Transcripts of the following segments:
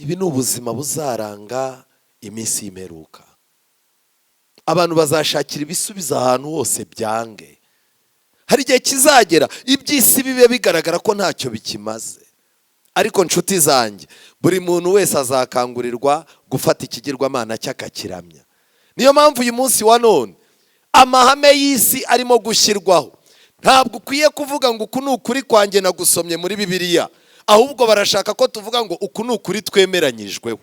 ibi ni ubuzima buzaranga iminsi y'imperuka. Abantu bazashakira ibisubizo ahantu hose byange. Hari igihe kizagera iby'isi bibe bigaragara ko ntacyo bikimaze. Ariko nshuti zanjye, buri muntu wese azakangurirwa gufata ikigirwamana cy'akakiramya. Niyo mpamvu uyu munsi wa none amahame y'isi arimo gushyirwaho. Ntabwo ukwiye kuvuga ngo uku ni ukuri kwanjye nagusomye muri Bibiliya, ahubwo barashaka ko tuvuga ngo uku ni ukuri twemeranyijweho.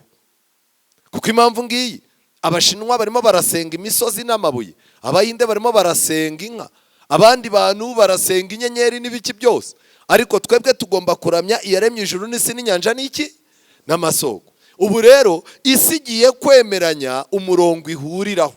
Kuko impamvu ngiyi, Abashinwa barimo barasenga imisozi n'amabuye, Abahinde barimo barasenga inka, abandi bantu barasenga inyenyeri n'ibiki byose, ariko twebwe tugomba kuramya iyaremye ijuru n'isi n'inyanja n'iki n'amasoko. Ubu rero isi igiye kwemeranya umurongo ihuriraho.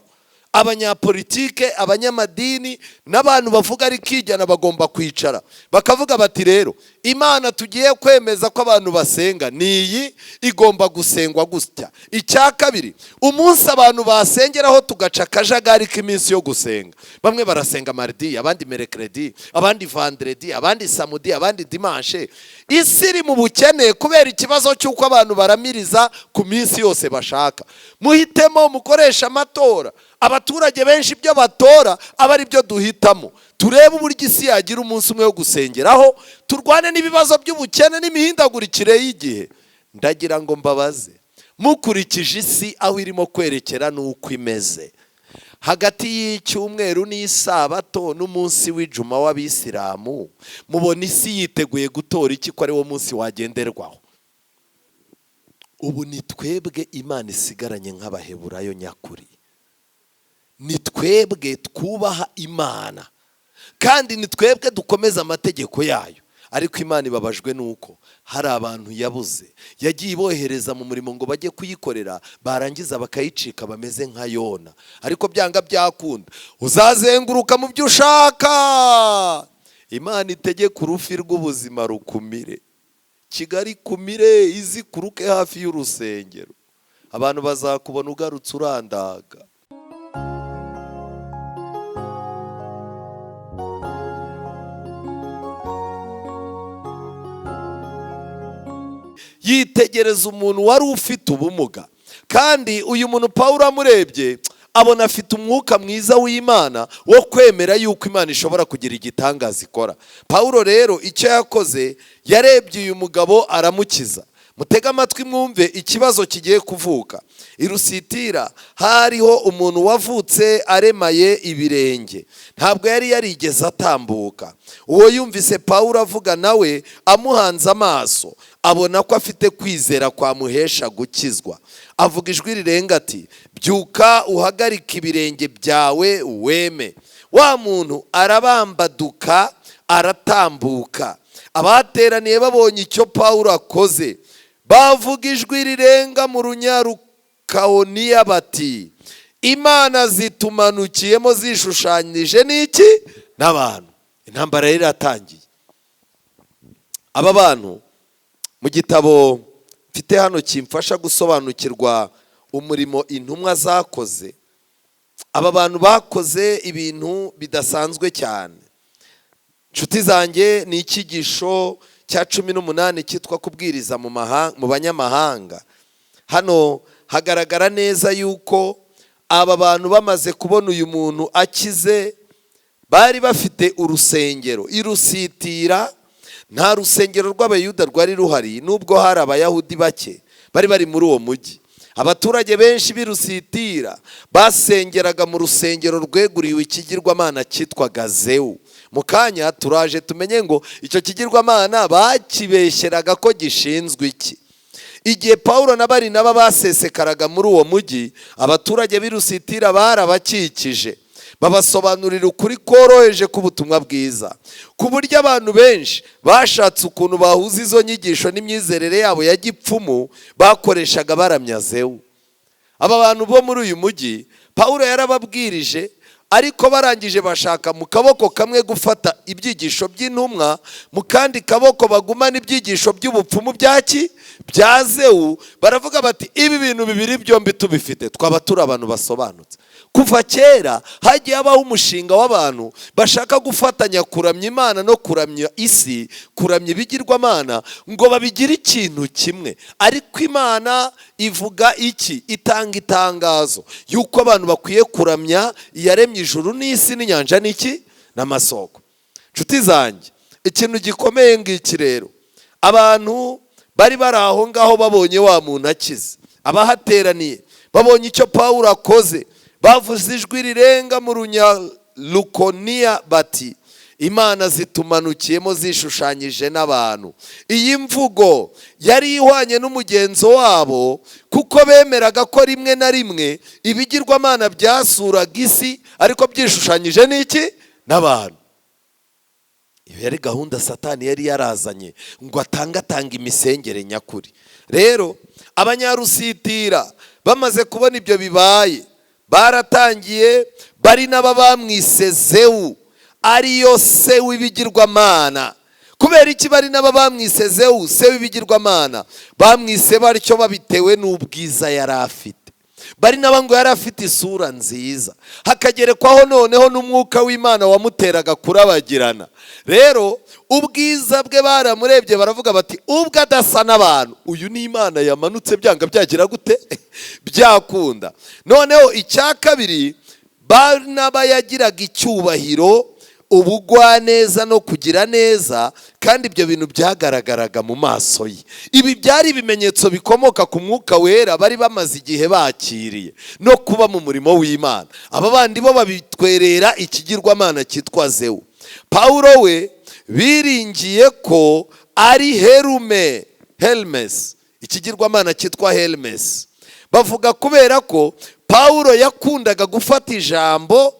Abanyapolitike, abanyamadini n'abantu bavuga ari kijyana bagomba kwicara bakavuga bati rero Imana tugiye kwemeza ko abantu basenga niyi, igomba gusengwa gutya. Icya kabiri, umunsi abantu basengeraho tugaca akajagari k'iminsi yo gusenga. Bamwe barasenga mardi, abandi mercredi, abandi vendredi, abandi samedi, abandi dimanche. Isi iri mu bukene kubera ikibazo cy'uko abantu baramiriza ku minsi yose bashaka. Muhitemo mukoresha amatora. Abaturage benshi ibyo batora aba ari byo duhitamo. Turebe uburyo isi yagira umunsi umwe wo gusengeraho, turwane n'ibibazo by'ubukene n'imihindagurikire y'igihe. Ndagira ngo mbabaze, mukurikije isi aho irimo kwerekera n'uko imeze, hagati y'icyumweru n'isabato n'umunsi w'ijuma w'Abisilamu, mubona isi yiteguye gutora iki ko ari wo munsi wagenderwaho? Ubu ni twebwe Imana isigaranye nk'Abaheburayo nyakuri. Ni twebwe twubaha Imana kandi ni twebwe dukomeza amategeko yayo. Ariko Imana ibabajwe nuko hari abantu yabuze, yagiye ibohereza mu murimo ngo bajye kuyikorera, barangiza bakayicika bameze nka Yona. Ariko byanga byakunda, uzazenguruka mu byo ushaka, Imana itegeka urufi rw'ubuzima rukumire, Kigali kumire, izi kuruke hafi y'urusengero, abantu bazakubona ugarutse urandaga. Yitegereza umuntu wari ufite ubumuga, kandi uyu muntu Pawulo amurebye abona afite umwuka mwiza w'Imana wo kwemera yuko Imana ishobora kugira igitangaza ikora. Pawulo rero icyo yakoze, yarebye uyu mugabo aramukiza. Mutega amatwi mwumve ikibazo kigiye kuvuka. Irusitira hariho umuntu wavutse aremaye ibirenge, ntabwo yari yarigeze atambuka. Uwo yumvise Pawulo avuga nawe amuhanze amaso, abona ko afite kwizera kwamuhesha gukizwa. Avuga ijwi rirenga ati, byuka uhagarike ibirenge byawe weme. Wa muntu arabambaduka aratambuka. Abateraniye babonye icyo Pawulo akoze, bavuga ijwi rirenga mu Runyarukawoniya bati, Imana zitumanukiyemo zishushanyije n'iki? N'abantu. Intambara yari iratangiye. Aba bantu mu gitabo mfite hano kimfasha gusobanukirwa umurimo intumwa zakoze, aba bantu bakoze ibintu bidasanzwe cyane. Nshuti zanjye, ni icyigisho cya 18 cyitwa kubwiriza mu banyamahanga. Hano hagaragara neza yuko aba bantu bamaze kubona uyu muntu akize, bari bafite urusengero Irusitira. Nta rusengero rw'Abayuda rwari ruhari, nubwo hari Abayahudi bake bari muri uwo mujyi. Abaturage benshi b'Irusitira basengeraga mu rusengero rweguriwe ikigirwamana cyitwaga Zewu. Mu kanya turaje tumenye ngo icyo kigirwamana bakibeshyeraga ko gishinzwe iki. Igihe Pawulo na Barinaba basesekaraga muri uwo mujyi, abaturage b'Irusitira barabakikije, babasobanurira ukuri koroheje k'ubutumwa bwiza, ku buryo abantu benshi bashatse ukuntu bahuza izo nyigisho n'imyizerere yabo ya gipfumu bakoreshaga baramya Zewu. Aba bantu bo muri uyu mujyi Pawulo yarababwirije, ariko barangije bashaka mu kaboko kamwe gufata ibyigisho by'intumwa, mu kandi kaboko bagumana ibyigisho by'ubupfumu bya Zewu. Baravuga bati, ibi bintu bibiri byombi tubifite twaba turi abantu basobanutse. kuva kera hagiye habaho umushinga w'abantu bashaka gufatanya kuramya Imana no kuramya isi, kuramya ibigirwamana, ngo babigire ikintu kimwe. Ariko Imana ivuga iki? Itanga itangazo yuko abantu bakwiye kuramya iyaremye ijuru n'isi n'inyanja n'iki n'amasoko. Nshuti zanjye, ikintu gikomeye ngiki rero, abantu bari bari aho ngaho babonye wa muntu akize, abahateraniye babonye icyo Pawulo akoze, bavuze ijwi rirenga mu runyalukoniya bati Imana zitumanukiyemo zishushanyije n'abantu. Iyi mvugo yari ihwanye n'umugenzo wabo, kuko bemeraga ko rimwe na rimwe ibigirwamana byasuraga isi ariko byishushanyije n'iki n'abantu. Iyo yari gahunda Satani yari yarazanye ngo atangatanga imisengere nyakuri. Rero abanyarusitira bamaze kubona ibyo bibaye, baratangiye bari n'aba bamwise Zewu, ariyo se w'ibigirwamana. Kubera iki bari n'aba bamwise Zewu, se w'ibigirwamana? Bamwise batyo babitewe n'ubwiza yari afite. Bari n'aba ngo yari afite isura nziza, hakagerekwaho noneho n'umwuka w'Imana wamuteraga kurabagirana. Rero ubwiza bwe baramurebye baravuga bati ubwo adasa n'abantu, uyu ni Imana yamanutse, byanga byagira gute byakunda. Noneho icya kabiri, Barnaba yagiraga icyubahiro, ubugwaneza no kugira neza, kandi ibyo bintu byagaragaraga mu maso ye. Ibi byari ibimenyetso bikomoka ku mwuka wera bari bamaze igihe bakiriye no kuba mu murimo w'Imana. Aba bandi bo babitwerera ikigirwamana cyitwa Zewu. Pawulo we biringiye ko ari Hermes, ikigirwamana cyitwa Hermes. Bavuga kubera ko Pawulo yakundaga gufata ijambo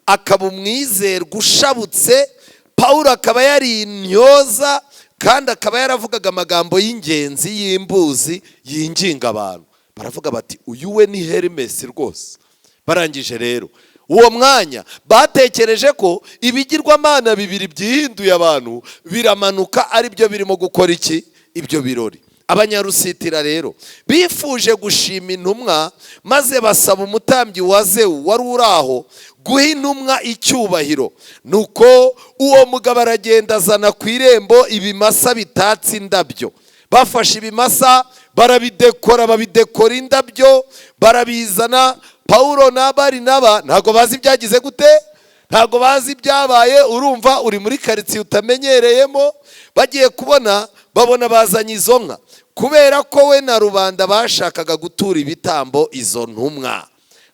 akaba umwizerwa ushabutse. Pawulo akaba yari intyoza kandi akaba yaravugaga amagambo y'ingenzi y'imbuzi yinginga abantu. Baravuga bati uyu we ni Hermes rwose. Barangije rero uwo mwanya batekereje ko ibigirwamana bibiri byihinduye abantu biramanuka ari byo birimo gukora iki? Ibyo birori. Abanyarusitira rero bifuje gushima intumwa, maze basaba umutambyi wa Zewu wari uri aho guha intumwa icyubahiro. Nuko uwo mugabo aragenda azana ku irembo ibimasa bitatse indabyo. Bafashe ibimasa barabidekora, babidekora indabyo, barabizana. Pawulo na Barinaba ntago bazi ibyagize gute, ntago bazi ibyabaye. Urumva uri muri karitsiye utamenyereyemo, bagiye kubona babona bazanye izo nka, kubera ko we na rubanda bashakaga gutura ibitambo izo ntumwa.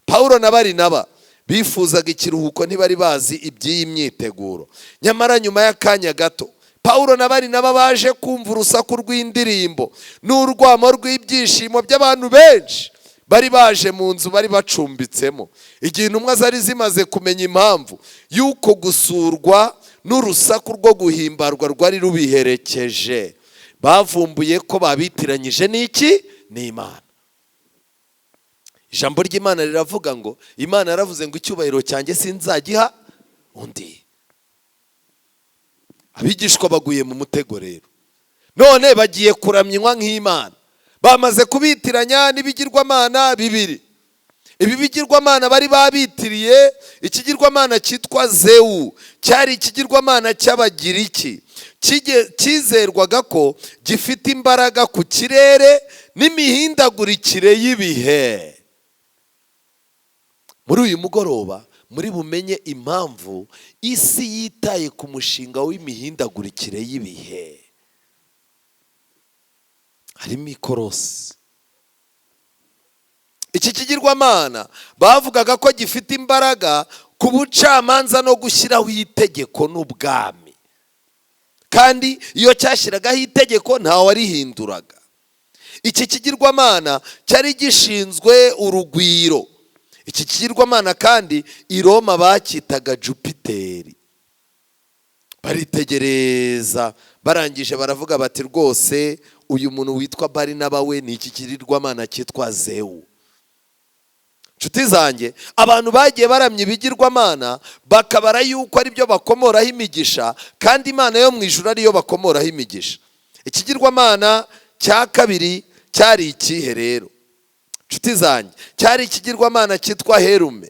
Pawulo na Barinaba bifuzaga ikiruhuko, ntibari bazi iby'iyi myiteguro. Nyamara nyuma y'akanya gato Pawulo na Barinaba baje kumva urusaku rw'indirimbo n'urwamo rw'ibyishimo by'abantu benshi bari baje mu nzu bari bacumbitsemo. Igihe intumwa zari zimaze kumenya impamvu y'uko gusurwa n'urusaku rwo guhimbarwa rwari rubiherekeje, bavumbuye ko babitiranyije n'iki? N'Imana. Ijambo ry'Imana riravuga ngo Imana yaravuze ngo icyubahiro cyanjye sinzagiha undi. Abigishwa baguye mu mutego rero, none bagiye kuramywa nk'Imana. Bamaze kubitiranya n'ibigirwamana bibiri. Ibi bigirwamana bari babitiriye ikigirwamana cyitwa Zewu, cyari ikigirwamana cy'Abagiriki, cyizerwaga ko gifite imbaraga ku kirere n'imihindagurikire y'ibihe. Muri uyu mugoroba muri bumenye impamvu isi yitaye ku mushinga w'imihindagurikire y'ibihe. Harimo ikorosi. Iki kigirwamana bavugaga ko gifite imbaraga ku bucamanza no gushyiraho itegeko n'ubwami, kandi iyo cyashyiragaho itegeko ntawe warihinduraga. Iki kigirwamana cyari gishinzwe urugwiro. Iki kigirwamana kandi i Roma bacyitaga Jupiteri. Baritegereza, barangije baravuga bati rwose uyu muntu witwa Barinaba we ni iki kigirwamana cyitwa Zewu. Nshuti zanjye, abantu bagiye baramya ibigirwamana bakabara yuko ari byo bakomoraho imigisha, kandi Imana yo mu ijuru ariyo bakomoraho imigisha. Ikigirwamana cya kabiri cyari ikihe rero? Nshuti zanjye, cyari ikigirwamana cyitwa Herume.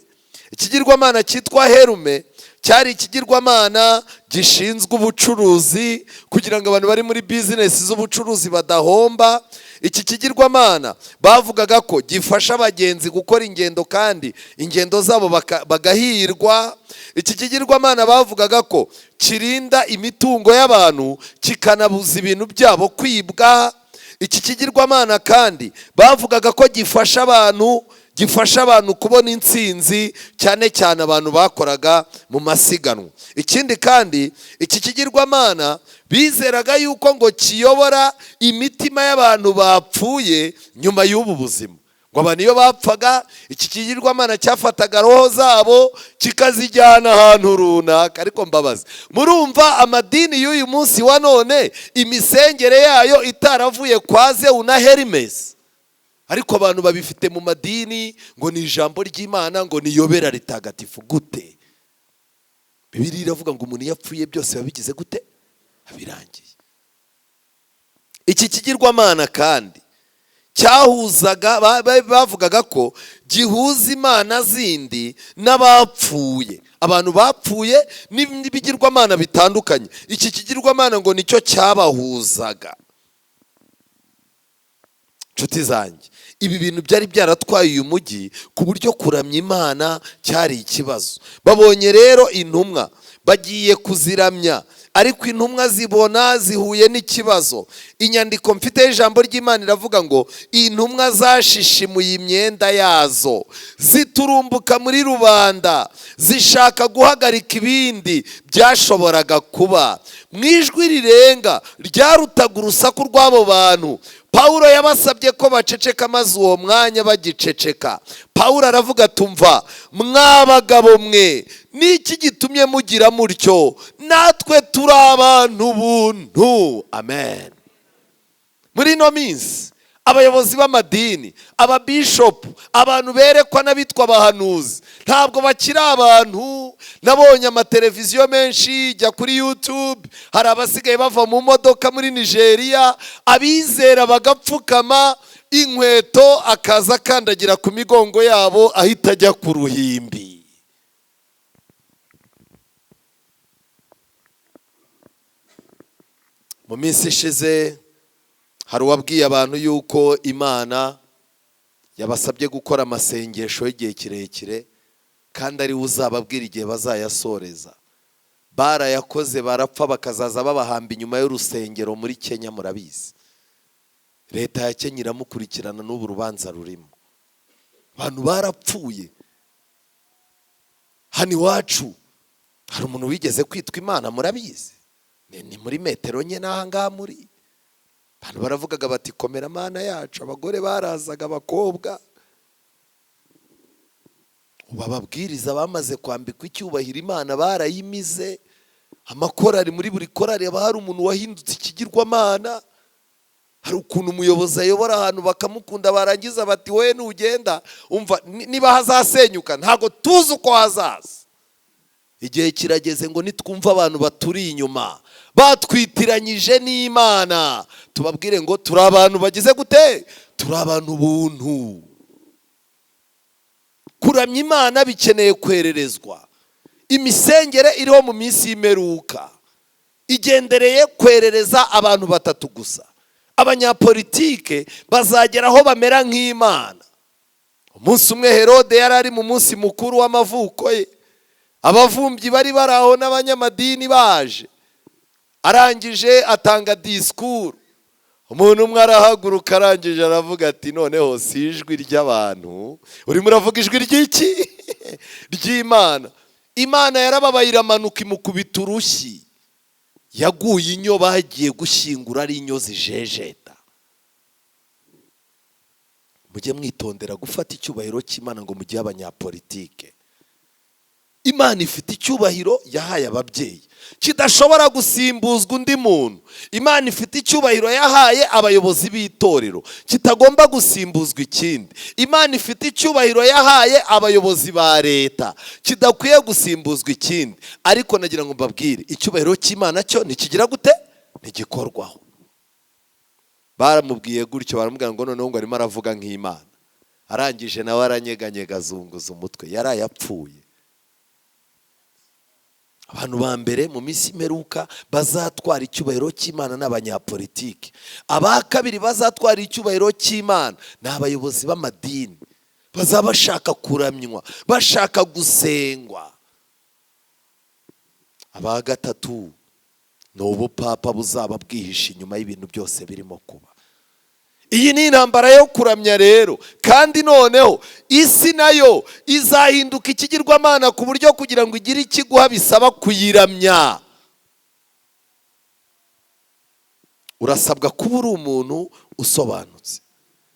ikigirwamana cyitwa Herume cyari ikigirwamana gishinzwe ubucuruzi kugira ngo abantu bari muri bizinesi z'ubucuruzi badahomba. Iki kigirwamana bavugaga ko gifasha abagenzi gukora ingendo kandi ingendo zabo bagahirwa. Iki kigirwamana bavugaga ko kirinda imitungo y'abantu kikanabuza ibintu byabo kwibwa. Iki kigirwamana kandi bavugaga ko gifasha abantu kubona intsinzi, cyane cyane abantu bakoraga mu masiganwa. Ikindi kandi iki kigirwamana bizeraga yuko ngo kiyobora imitima y'abantu bapfuye nyuma y'ubu buzima. Ngo abantu iyo bapfaga, iki kigirwamana cyafataga roho zabo kikazijyana ahantu runaka. Ariko mbabaza, murumva amadini y'uyu munsi wa none imisengere yayo itaravuye kwa Zewu na Hermes, ariko abantu babifite mu madini ngo ni ijambo ry'Imana, ngo niyobera ritagatifu. Gute? Bibiliya iravuga ngo umuntu yapfuye byose babigize gute? Abirangiye. Iki kigirwamana kandi cyahuzaga, bavugaga ko gihuza imana zindi n'abapfuye, abantu bapfuye n'ibigirwamana bitandukanye. Iki kigirwamana ngo nicyo cyabahuzaga. Nshuti zanjye, ibi bintu byari byaratwaye uyu mujyi ku buryo kuramya Imana cyari ikibazo. Babonye rero intumwa bagiye kuziramya, ariko intumwa zibona zihuye n'ikibazo. Inyandiko mfite y'ijambo ry'Imana iravuga ngo intumwa zashishimuye imyenda yazo, ziturumbuka muri rubanda, zishaka guhagarika ibindi byashoboraga kuba. Mu ijwi rirenga ryarutaga urusaku rw'abo bantu, Pawulo yabasabye ko baceceka, maze uwo mwanya bagiceceka Pawulo aravuga, tumva mwabagabo mwe, niki gitumye mugira mutyo? Natwe turi abantu buntu. Amen. Muri ino minsi abayobozi b'amadini, ababishopu, abantu berekwa n'abitwa abahanuzi ntabwo bakiri abantu. Nabonye amateleviziyo menshi, jya kuri YouTube, hari abasigaye bava mu modoka muri Nigeria, abizera bagapfukama, inkweto akaza akandagira ku migongo yabo ahita ajya ku ruhimbi. Mu minsi ishize hari uwabwiye abantu yuko Imana yabasabye gukora amasengesho y'igihe kirekire kandi ari we uzababwira igihe bazayasoreza. Barayakoze barapfa, bakazaza babahamba inyuma y'urusengero muri Kenya. Murabizi leta ya Kenya iramukurikirana n'ubu rubanza rurimo. Abantu barapfuye. Hano iwacu hari umuntu wigeze kwitwa Imana, murabizi, ni muri metero nye n'aha ngaha muri. Abantu baravugaga bati komera Mana yacu. Abagore barazaga, abakobwa. Bababwiriza bamaze kwambikwa icyubahiro Imana barayimize. Amakorari, muri buri korari haba hari umuntu wahindutse ikigirwamana. Hari ukuntu umuyobozi ayobora ahantu bakamukunda, barangiza bati we nugenda umva niba hazasenyuka ntago tuzi uko hazaza. Igihe kirageze ngo nitwumva abantu baturi inyuma batwitiranyije n'Imana, tubabwire ngo turi abantu bagize gute? Turi abantu buntu. Kuramya Imana bikeneye kwererezwa. Imisengere iriho mu minsi y'imperuka igendereye kwerereza abantu batatu gusa. Abanyapolitike bazageraho bamera nk'Imana. Umunsi umwe Herode yari ari mu munsi mukuru w'amavuko ye, abavumbyi bari baraho n'abanyamadini baje, arangije atanga discourse. Umuntu umwe arahaguruka, arangije aravuga ati noneho si ijwi ry'abantu, urimo uravuga ijwi ry'iki? Ry'Imana. Imana yarababaye iramanuka imukubita urushyi, yaguye inyo bagiye gushyingura ari inyo zijejeta. Mujye mwitondera gufata icyubahiro cy'Imana ngo mujye abanyapolitike. Imana ifite icyubahiro yahaye ababyeyi kidashobora gusimbuzwa undi muntu. Imana ifite icyubahiro yahaye abayobozi b'itorero kitagomba gusimbuzwa ikindi. Imana ifite icyubahiro yahaye abayobozi ba leta kidakwiye gusimbuzwa ikindi. Ariko nagira ngo mbabwire, icyubahiro cy'Imana cyo ntikigira gute? Ntigikorwaho. Baramubwiye gutyo, baramubwira ngo noneho ngo arimo aravuga nk'Imana. arangije nawe aranyeganyega azunguza umutwe, yarayapfuye. Abantu ba mbere mu minsi imperuka bazatwara icyubahiro cy'Imana n'abanyapolitiki. Aba kabiri bazatwara icyubahiro cy'Imana n'abayobozi b'amadini, bazaba bashaka kuramywa, bashaka gusengwa. Aba gatatu ni ubupapa buzaba bwihishe inyuma y'ibintu byose birimo kuba. Iyi ni intambara yo kuramya rero, kandi noneho isi nayo izahinduka ikigirwamana ku buryo kugira ngo igire ikiguha bisaba kuyiramya. Urasabwa kuba uri umuntu usobanutse.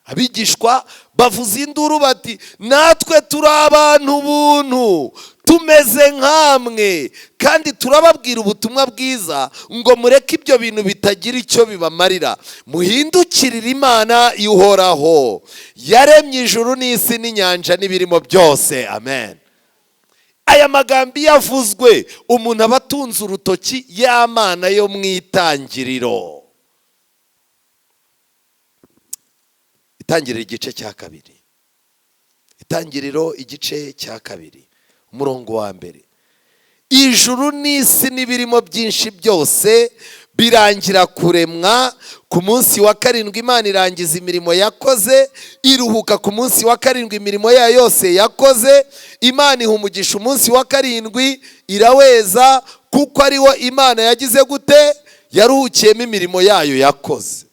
Abigishwa bavuza induru bati natwe turi abantu buntu, tumeze nkamwe, kandi turababwira ubutumwa bwiza ngo mureke ibyo bintu bitagira icyo bibamarira, muhindukirire Imana ihoraho yaremye ijuru n'isi n'inyanja n'ibirimo byose. Amen. Aya magambo yavuzwe umuntu aba atunze urutoki ya Mana yo mu itangiriro. Itangiriro igice cya kabiri. Itangiriro igice cya kabiri umurongo wa mbere. Ijuru n'isi n'ibirimo byinshi byose birangira kuremwa, ku munsi wa karindwi Imana irangiza imirimo yakoze, iruhuka ku munsi wa karindwi imirimo yayo yose yakoze. Imana iha umugisha umunsi wa karindwi, iraweza, kuko ariwo Imana yagize gute? Yaruhukiyemo imirimo yayo yakoze.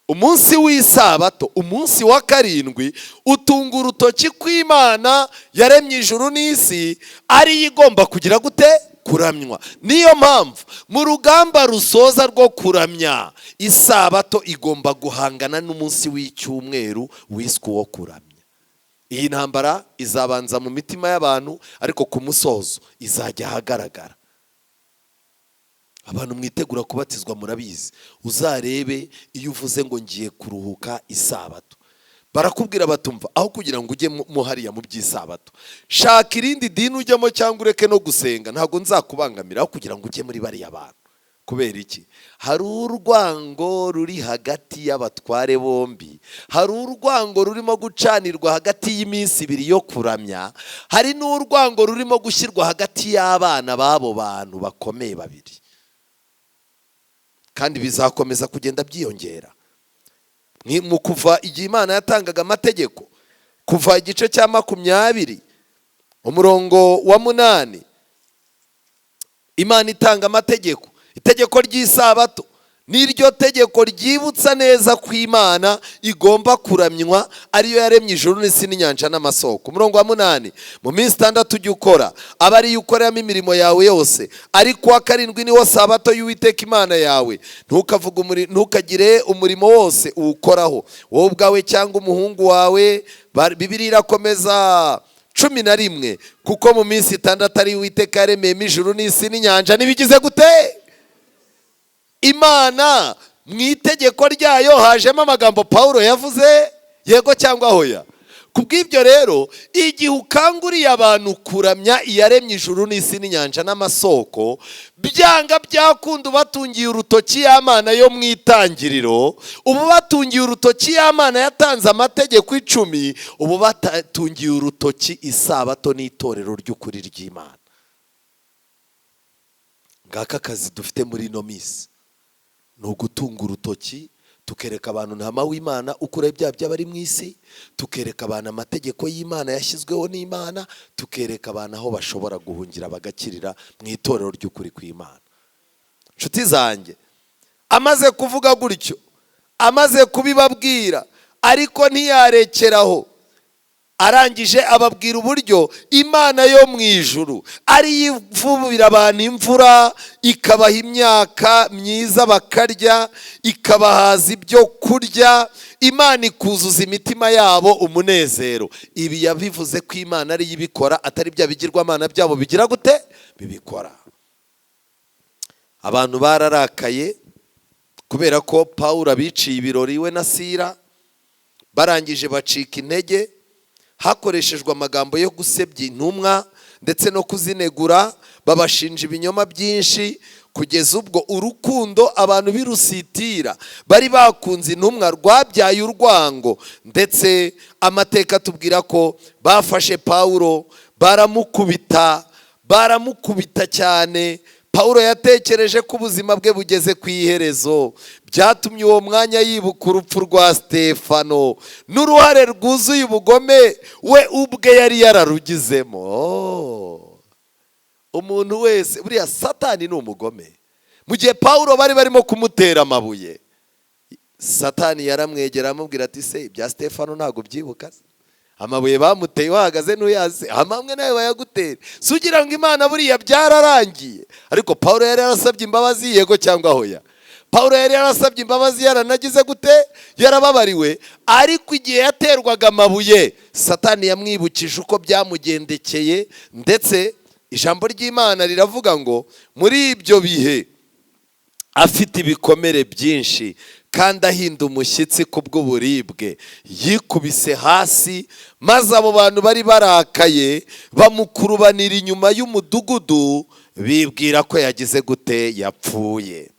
Umunsi w'isabato, umunsi wa karindwi, utunga urutoki kw'Imana yaremye ijuru n'isi, ariyo igomba kugira gute? Kuramywa. Niyo mpamvu mu rugamba rusoza rwo kuramya, isabato igomba guhangana n'umunsi w'icyumweru wiswe uwo kuramya. Iyi ntambara izabanza mu mitima y'abantu, ariko ku musozo izajya ahagaragara. Abantu mwitegura kubatizwa murabizi, uzarebe iyo uvuze ngo ngiye kuruhuka isabato, barakubwira batumva, aho kugira ngo ujye muhariya mu by'isabato, shaka irindi dini ujyamo cyangwa ureke no gusenga, ntabwo nzakubangamira, aho kugira ngo ujye muri bariya bantu. Kubera iki? Hari urwango ruri hagati y'abatware bombi, hari urwango rurimo gucanirwa hagati y'iminsi ibiri yo kuramya, hari n'urwango rurimo gushyirwa hagati y'abana b'abo bantu bakomeye babiri, kandi bizakomeza kugenda byiyongera. Mu kuva igihe Imana yatangaga amategeko, kuva igice cya 20 umurongo wa 8, Imana itanga amategeko. Itegeko ry'isabato niryo tegeko ryibutsa neza ko Imana igomba kuramywa, ariyo yaremye ijuru n'isi n'inyanja n'amasoko. Umurongo wa 8, mu minsi 6 ujye ukora, aba ari ukoreramo imirimo yawe yose, ariko wa karindwi niwo sabato y'Uwiteka Imana yawe. Ntukagire umurimo wose uwukoraho, wowe ubwawe cyangwa umuhungu wawe. Bibiliya irakomeza 11, kuko mu minsi 6 ari Uwiteka yaremeyemo ijuru n'isi n'inyanja n'ibigize gute? Imana mu itegeko ryayo hajemo amagambo Pawulo yavuze, yego cyangwa hoya? Kubw'ibyo rero, igihe ukanguriye abantu kuramya iyaremye ijuru n'isi n'inyanja n'amasoko, byanga byakunda batungiye urutoki y'Imana yo mu itangiriro, ubu batungiye urutoki y'Imana yatanze amategeko 10, ubu batungiye urutoki isabato n'itorero ry'ukuri ry'Imana. Ngaka kazi dufite muri ino minsi, ni ugutunga urutoki, tukereka abantu ntama w'Imana ukura ibyaha by'abari mu isi, tukereka abantu amategeko y'Imana yashyizweho n'Imana, tukereka abantu aho bashobora guhungira bagakirira mu itorero ry'ukuri kw'Imana. Nshuti zanjye, amaze kuvuga gutyo, amaze kubibabwira, ariko ntiyarekeraho. Arangije ababwira uburyo Imana yo mu ijuru ari ivubira abantu imvura, ikabaha imyaka myiza bakarya, ikabahaza ibyo kurya, Imana ikuzuza imitima yabo umunezero. Ibi yabivuze ko Imana ari ibikora, atari bya bigirwamana byabo bigira gute? Bibikora. Abantu bararakaye kubera ko Pawulo abiciye ibirori we na Sira, barangije bacika intege, hakoreshejwe amagambo yo gusebya intumwa ndetse no kuzinegura, babashinja ibinyoma byinshi, kugeza ubwo urukundo abantu birusitira bari bakunze intumwa rwabyaye urwango. Ndetse amateka tubwira ko bafashe Pawulo baramukubita cyane. Pawulo yatekereje ko ubuzima bwe bugeze ku iherezo. Byatumye uwo mwanya yibuka urupfu rwa Stefano n'uruhare rwuzuye ubugome we ubwe yari yararugizemo. Umuntu wese buriya Satani ni umugome. Mu gihe Pawulo bari barimo kumutera amabuye, Satani yaramwegera amubwira ati se ibya Stefano ntago byibuka? Amabuye bamuteye wahagaze n'uyazi, amamwe nawe bayagutera. Sugira ngo Imana buriya byararangiye. Ariko Pawulo yari yarasabye imbabazi, yego cyangwa hoya? Pawulo yari yarasabye imbabazi, yaranagize gute? Yarababariwe. Ariko igihe yaterwaga amabuye, Satani yamwibukije uko byamugendekeye. Ndetse ijambo ry'Imana riravuga ngo muri ibyo bihe afite ibikomere byinshi kandi ahinda umushyitsi kubw'uburibwe, yikubise hasi, maze abo bantu bari barakaye bamukurubanira inyuma y'umudugudu, bibwira ko yagize gute? Yapfuye.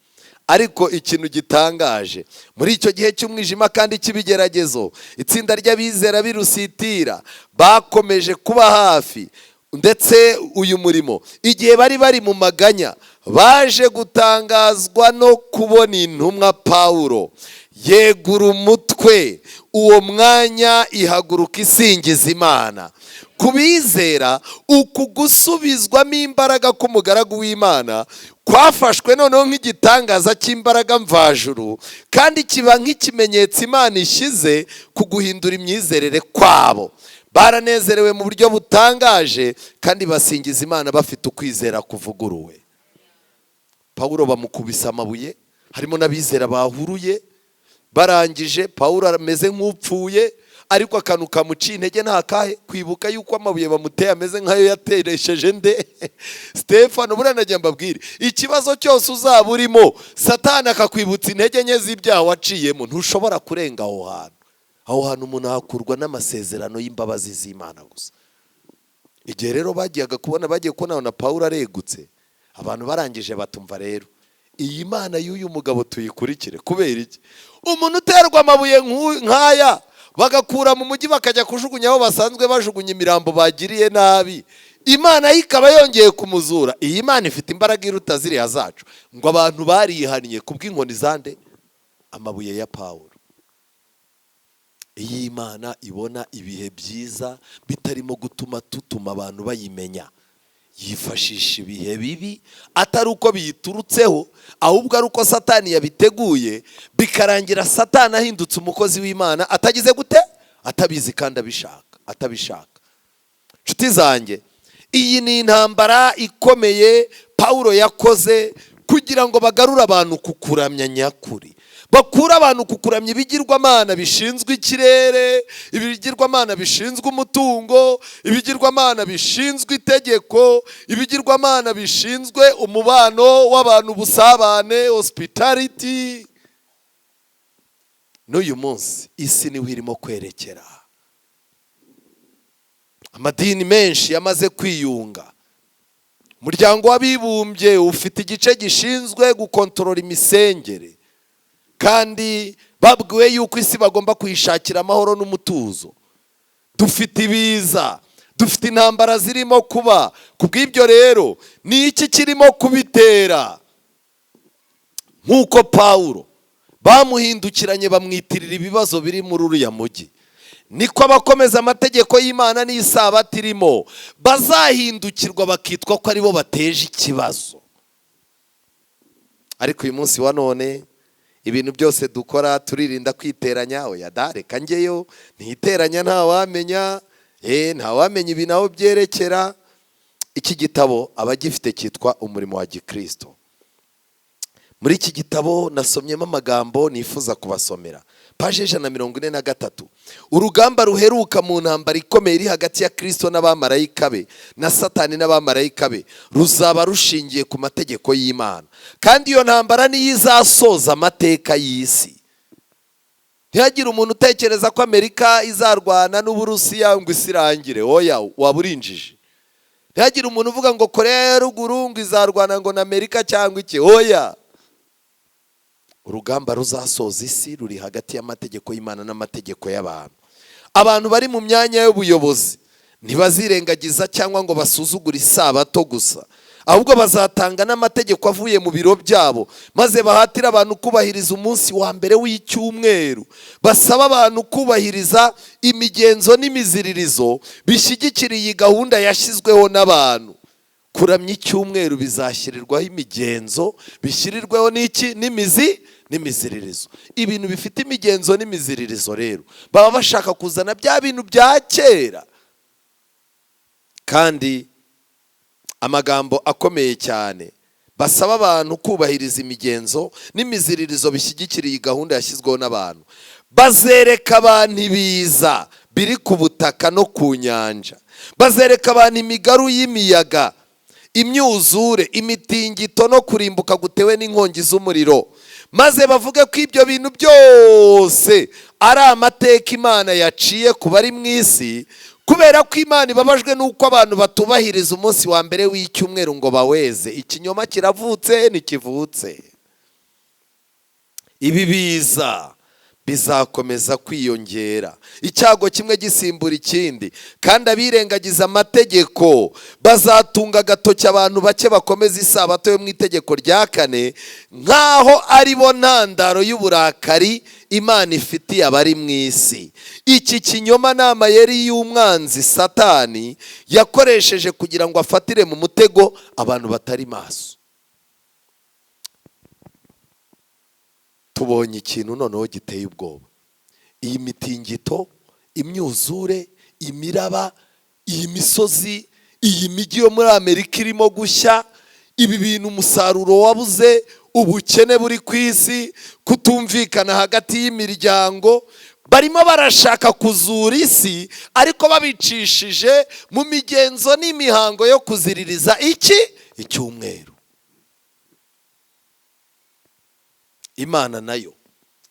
Ariko ikintu gitangaje, muri icyo gihe cy'umwijima kandi cy'ibigeragezo, itsinda ry'abizera birusitira bakomeje kuba hafi. Ndetse uyu murimo, igihe bari bari mu maganya, baje gutangazwa no kubona intumwa Pawulo yegura umutwe. Uwo mwanya ihaguruka isingiza Imana. Kubizera, uku gusubizwamo imbaraga k'umugaragu w'Imana kwafashwe noneho nk'igitangaza cy'imbaraga mvajuru, kandi kiba nk'ikimenyetso Imana ishyize ku guhindura imyizerere kwabo. Baranezerewe mu buryo butangaje kandi basingiza Imana bafite ukwizera kuvuguruwe. Pawulo bamukubise amabuye, harimo n'abizera bahuruye. Barangije Pawulo ameze nk'upfuye, ariko akantu kamuciye intege ntakahe? Kwibuka yuko amabuye bamuteye ameze nk'ayo yateresheje nde? Stefano. Buriya nagira mbabwire, ikibazo cyose uzaba urimo, Satani akakwibutsa intege nke z'ibyaha waciyemo, ntushobora kurenga aho hantu. Aho hantu umuntu hakurwa n'amasezerano y'imbabazi z'Imana gusa. Igihe rero bagiye kubona na Pawulo aregutse, abantu barangije batumva rero iyi Mana y'uyu mugabo tuyikurikire. Kubera iki? Umuntu uterwa amabuye nk'aya bagakura mu mujyi bakajya kujugunya aho basanzwe bajugunya imirambo bagiriye nabi, Imana ikaba yongeye kumuzura. Iyi Mana ifite imbaraga iruta ziriya zacu. Ngo abantu barihaniye kubw'inkoni zande? Amabuye ya Pawulo. Iyi Imana ibona ibihe byiza bitarimo tutuma abantu bayimenya, yifashisha ibihe bibi atari uko biyiturutseho, ahubwo ari uko Satani yabiteguye, bikarangira Satani ahindutse umukozi w'Imana atagize gute? Atabizi kandi atabishaka. Nshuti zanjye, iyi ni intambara ikomeye Pawulo yakoze kugira ngo bagarure abantu ku kuramya nyakuri. Bakura abantu ku kuramya ibigirwamana bishinzwe ikirere, ibigirwamana bishinzwe umutungo, ibigirwamana bishinzwe itegeko, ibigirwamana bishinzwe umubano w'abantu, ubusabane, hospitality. N'uyu munsi isi niho irimo kwerekera. Amadini menshi yamaze kwiyunga. Umuryango w'abibumbye ufite igice gishinzwe gukontorora imisengere, kandi babwiwe yuko isi bagomba kuyishakira amahoro n'umutuzo. Dufite ibiza, dufite intambara zirimo kuba. Kubw'ibyo rero ni iki kirimo kubitera? Nk'uko Pawulo bamuhindukiranye bamwitirira ibibazo biri muri uriya mujyi, niko abakomeza amategeko y'Imana n'isabato irimo bazahindukirwa bakitwa ko aribo bateje ikibazo. Ariko uyu munsi wa none ibintu byose dukora turirinda kwiteranya. Oya da, reka njyeyo ntiteranya, ntawamenya ibintu aho byerekera. Iki gitabo abagifite cyitwa Umurimo wa Gikristo. Muri iki gitabo nasomyemo amagambo nifuza kubasomera. Paje 143. Urugamba ruheruka mu ntambara ikomeye iri hagati ya Kristo n'abamarayika be na Satani n'abamarayika be ruzaba rushingiye ku mategeko y'Imana, kandi iyo ntambara niyo izasoza amateka y'isi. Ntihagire umuntu utekereza ko Amerika izarwana n'Uburusiya ngo isi irangire. Oya, waburinjije. ntihagire umuntu uvuga ngo Korea ya ruguru ngo izarwana ngo na Amerika cyangwa iki. Oya, urugamba ruzasoza isi ruri hagati y'amategeko y'Imana n'amategeko y'abantu. Abantu bari mu myanya y'ubuyobozi ntibazirengagiza cyangwa ngo basuzugure isabato gusa, ahubwo bazatanga n'amategeko avuye mu biro byabo, maze bahatira abantu kubahiriza umunsi wa mbere w'icyumweru. Basaba abantu kubahiriza imigenzo n'imiziririzo bishyigikira iyi gahunda yashyizweho n'abantu. Kuramya icyumweru bizashyirirwaho imigenzo, bishyirirweho n'iki? N'imiziririzo. Ibintu bifite imigenzo n'imiziririzo rero baba bashaka kuzana bya bintu bya kera. Kandi amagambo akomeye cyane basaba abantu kubahiriza imigenzo n'imiziririzo bishyigikira iyi gahunda yashyizweho n'abantu. Bazereka abantu ibiza biri ku butaka no ku nyanja, bazereka abantu imigaru y'imiyaga, imyuzure, imitingito no kurimbuka gutewe n'inkongi z'umuriro, maze bavuge ko ibyo bintu byose ari amateka Imana yaciye ku bari mu isi, kubera ko Imana ibabajwe n'uko abantu batubahiriza umunsi wa mbere w'icyumweru ngo baweze. Ikinyoma kiravutse ntikivutse. Ibi biza bizakomeza kwiyongera, icyago kimwe gisimbura ikindi, kandi abirengagiza amategeko bazatunga agatoki abantu bake bakomeza isabato yo mu itegeko rya 4 nk'aho ari bo ntandaro y'uburakari Imana ifitiye abari mu isi. Iki kinyoma ni amayeri y'umwanzi Satani yakoresheje kugira ngo afatire mu mutego abantu batari maso. Tubonye ikintu noneho giteye ubwoba. Iyi mitingito, imyuzure, imiraba, iyi misozi, iyi migi yo muri Amerika irimo gushya, ibi bintu umusaruro wabuze, ubukene buri ku isi, kutumvikana hagati y'imiryango, barimo barashaka kuzura isi ariko babicishije mu migenzo n'imihango yo kuziririza icyumweru. Imana nayo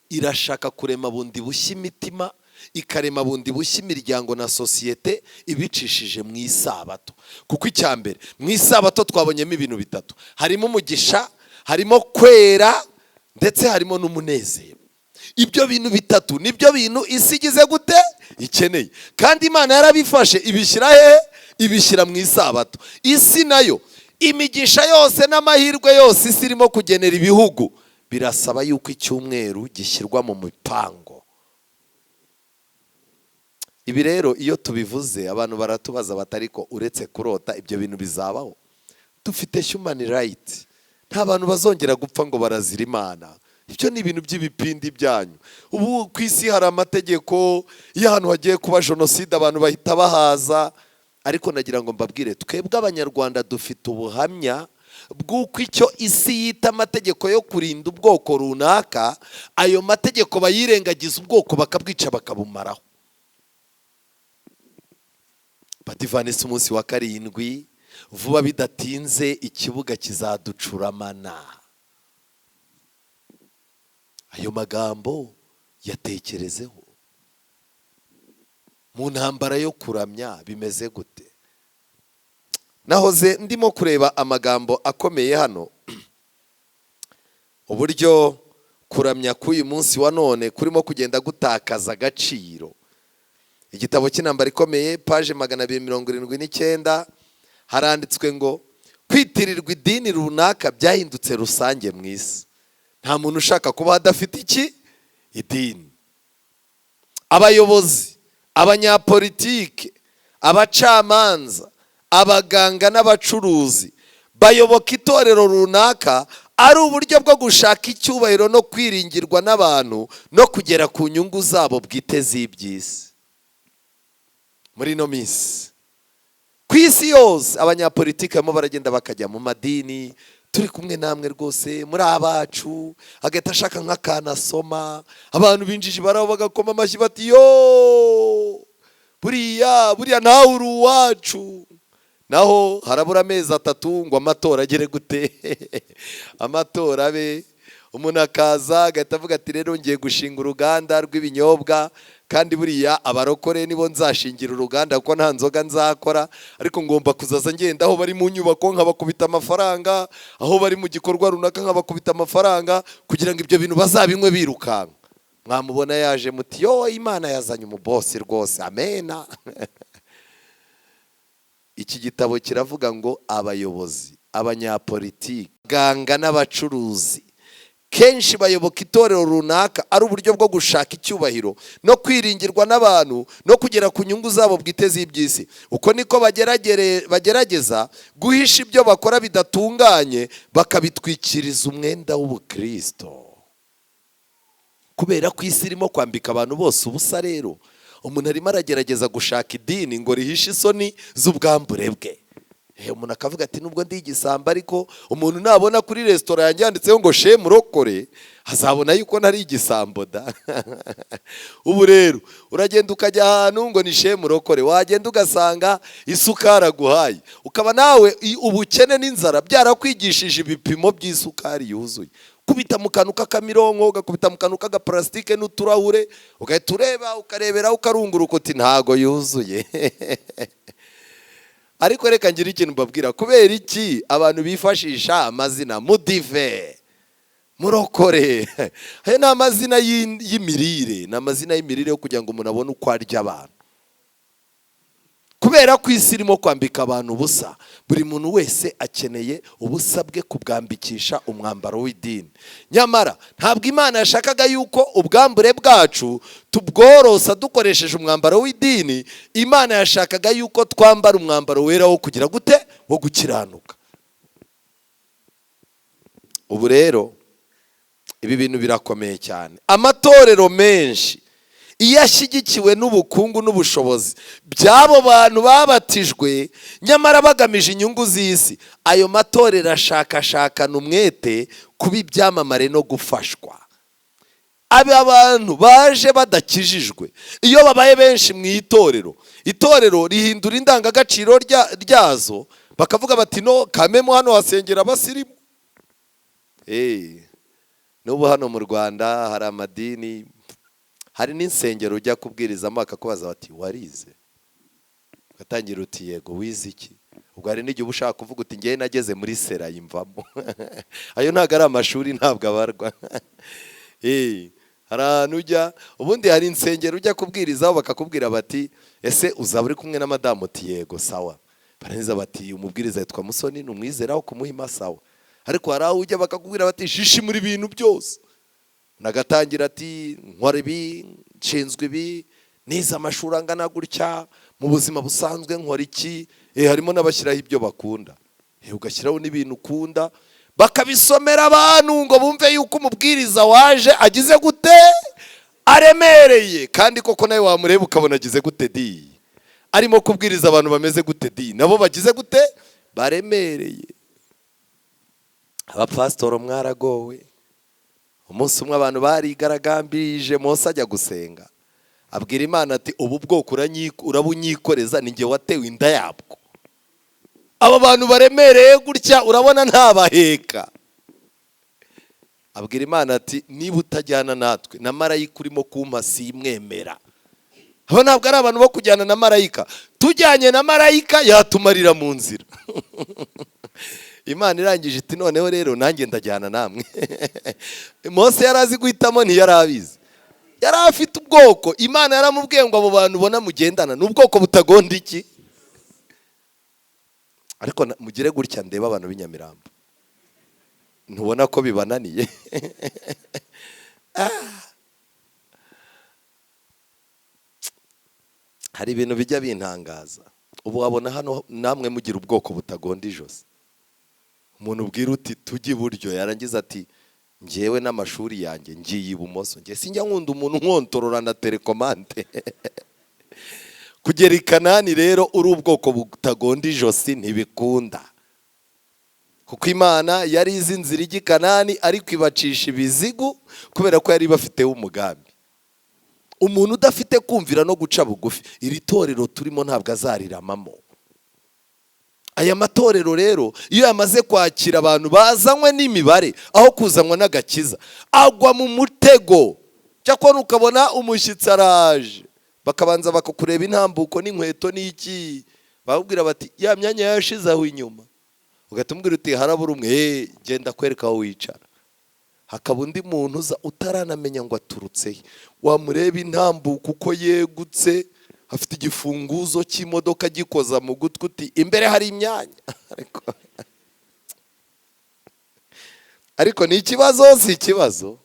irashaka kurema bundi bushya imitima, ikarema bundi bushya imiryango na sosiyete ibicishije mu isabato. Kuko icyambere mu isabato twabonyemo ibintu bitatu: harimo umugisha, harimo kwera, ndetse harimo n'umunezero. Ibyo bintu bitatu nibyo bintu isi igize gute? Ikeneye. Kandi Imana yarabifashe ibishyira he? Ibishyira mu isabato. Isi nayo imigisha yose n'amahirwe yose isi irimo kugenera ibihugu birasaba yuko icyumweru gishyirwa mu mipango. Ibi rero iyo tubivuze abantu baratubaza batariko uretse kurota ibyo bintu bizabaho. Dufite human right, nta bantu bazongera gupfa ngo barazira Imana. Ibyo ni ibintu by'ibipindi byanyu. Ubu ku isi hari amategeko, iyo ahantu hagiye kuba jenoside abantu bahita bahaza. Ariko nagira ngo mbabwire, twebwe abanyarwanda dufite ubuhamya bw'uko icyo isi yita amategeko yo kurinda ubwoko runaka, ayo mategeko bayirengagiza ubwoko bakabwica bakabumaraho. Adventist umunsi wa Karindwi, vuba bidatinze ikibuga kizaducuramana. Ayo magambo yatekerezeho. Mu ntambara yo kuramya bimeze gute? Nahoze ndimo kureba amagambo akomeye hano, uburyo kuramya k'uyu munsi wa none kurimo kugenda gutakaza agaciro. Igitabo cy'intambara ikomeye page 279 haranditswe ngo kwitirirwa idini runaka byahindutse rusange mu isi. Nta muntu ushaka kuba adafite idini. Abayobozi, abanyapolitike, abacamanza, abaganga n'abacuruzi bayoboka itorero runaka ari uburyo bwo gushaka icyubahiro no kwiringirwa n'abantu no kugera ku nyungu zabo bwite z'iby'isi. Muri no minsi ku isi yose abanyapolitike barimo baragenda bakajya mu madini. Turi kumwe namwe rwose muri abacu, agahita ashaka nk'akana asoma, abantu binjije baraho bagakoma amashyi bati yo buriya nawe uri uwacu. Naho harabura amezi 3 ngo amatora agere gute? Amatora abe, umuntu akaza agahita avuga ati rero ngiye gushinga uruganda rw'ibinyobwa, kandi buriya abarokore nibo nzashingira uruganda kuko nta nzoga nzakora, ariko ngomba kuzaza ngenda aho bari mu nyubako nkabakubita amafaranga, aho bari mu gikorwa runaka nkabakubita amafaranga, kugira ngo ibyo bintu bazabinywe birukanka. Mwamubona yaje muti yo Imana yazanye umubosi rwose, amena. Iki gitabo kiravuga ngo abayobozi, abanyapolitiki, ganga n'abacuruzi kenshi bayoboka itorero runaka ari uburyo bwo gushaka icyubahiro no kwiringirwa n'abantu no kugera ku nyungu zabo bwite z'iby'isi. Uko niko bagerageza guhisha ibyo bakora bidatunganye, bakabitwikiriza umwenda w'ubukristo. Kubera ko isi irimo kwambika abantu bose ubusa, rero umuntu arimo aragerageza gushaka idini ngo rihishe isoni z'ubwambure bwe. Umuntu akavuga ati nubwo ndi igisambo, ariko umuntu nabona kuri resitora yanjye yanditseho ngo she murokore, azabona yuko ntari igisambo da. Ubu rero uragenda ukajya ahantu ngo ni she murokore, wagenda ugasanga isukari aguhaye, ukaba nawe ubukene n'inzara byarakwigishije ibipimo by'isukari yuzuye. Kubita mu kantu k'akamironko, ugakubita mu kantu k'agaparasitike n'uturahure, ugahita ureba ukarebera ukarunguruka uti ntago yuzuye. Ariko reka ngira ikintu mbabwira, kubera iki abantu bifashisha amazina mudive, murokore? Ayo ni amazina y'imirire, ni amazina y'imirire yo kugira ngo umuntu abone uko arya abantu. Kubera ko isi irimo kwambika abantu ubusa, buri muntu wese akeneye ubusa bwe kubwambikisha umwambaro w'idini. Nyamara ntabwo Imana yashakaga yuko ubwambure bwacu tubworosa dukoresheje umwambaro w'idini. Imana yashakaga yuko twambara umwambaro wera wo kugira gute, wo gukiranuka. Ubu rero ibi bintu birakomeye cyane. Amatorero menshi iyo ashyigikiwe n'ubukungu n'ubushobozi by'abo bantu babatijwe, nyamara bagamije inyungu z'isi, ayo matorero ashakashakana umwete kuba ibyamamare no gufashwa. Aba bantu baje badakijijwe, iyo babaye benshi mu itorero rihindura indangagaciro ryazo, bakavuga bati no kamemo hano hasengera abasirimu. N'ubu hano mu Rwanda hari amadini, hari n'insengero ujya kubwirizamo bakakubaza bati warize? Ugatangira uti yego, wize iki? Ubwo hari n'igihe uba ushaka kuvuga uti ngewe nageze muri sera yimvamo. Ayo ntabwo ari amashuri, ntabwo abarwa. Hari ahantu ujya, ubundi hari insengero ujya kubwirizaho bakakubwira bati ese uzaba uri kumwe na madamu? Uti yego, sawa. Barangiza bati umubwiriza yitwa Musoni, numwizeraho kumuhima, sawa. Ariko hari aho ujya bakakubwira bati shishi muri bintu byose. Nagatangira ati nkora ibi, nshinzwe ibi, nize amashuri angana gutya, mu buzima busanzwe nkora iki. Harimo n'abashyiraho ibyo bakunda, ugashyiraho n'ibintu ukunda, bakabisomera abantu ngo bumve yuko umubwiriza waje agize gute, aremereye. Kandi koko nawe wamureba ukabona agize gute di, arimo kubwiriza abantu bameze gute di, nabo bagize gute, baremereye. Abapasitoro mwaragowe. Umunsi umwe abantu barigaragambirije, Mose ajya gusenga, abwira Imana ati ubu bwoko urabunyikoreza, ni njye watewe inda yabwo. Aba bantu baremereye gutya urabona ntabaheka. Abwira Imana ati niba utajyana natwe na marayika urimo kumpa simwemera. Aba ntabwo ari abantu bo kujyana na marayika, tujyanye na marayika yatumarira mu nzira. Imana irangije iti noneho rero nanjye ndajyana namwe. Mose yari azi guhitamo, ntiyari abizi, yari afite ubwoko. Imana yaramubwiye ngo abo bantu ubona mugendana ni ubwoko butagonda iki. Ariko mugire gutya ndeba abantu b'Inyamirambo, ntubona ko bibananiye? Hari ibintu bijya bintangaza. Ubu wabona hano namwe mugira ubwoko butagonda ijosi. Umuntu ubwira uti tujye iburyo, yarangiza ati njyewe n'amashuri yanjye ngiye ibumoso, njye sinjya nkunda umuntu nkontorora na telekomande. Kugera i Kanani rero uri ubwoko butagonda ijosi ntibikunda, kuko Imana yari izi inzira ijya i Kanani ariko ibacisha ibizigu kubera ko yari bafiteho umugambi. Umuntu udafite kumvira no guca bugufi, iri torero turimo ntabwo azariramamo. aya matorero rero iyo yamaze kwakira abantu bazanywe n'imibare aho kuzanwa n'agakiza, agwa mu mutego. Cyakora ukabona umushyitsi araje, bakabanza bakakureba intambuko n'inkweto n'iki, bakubwira bati ya myanya yashize aho inyuma, ugatumubwira uti harabura umwe, genda kwereka aho wicara. Hakaba undi muntu uza utaranamenya ngo aturutse he, wamureba intambuko uko yegutse, afite igifunguzo cy'imodoka gikoza mu gutwi, uti imbere hari imyanya. Ariko ni ikibazo, si ikibazo.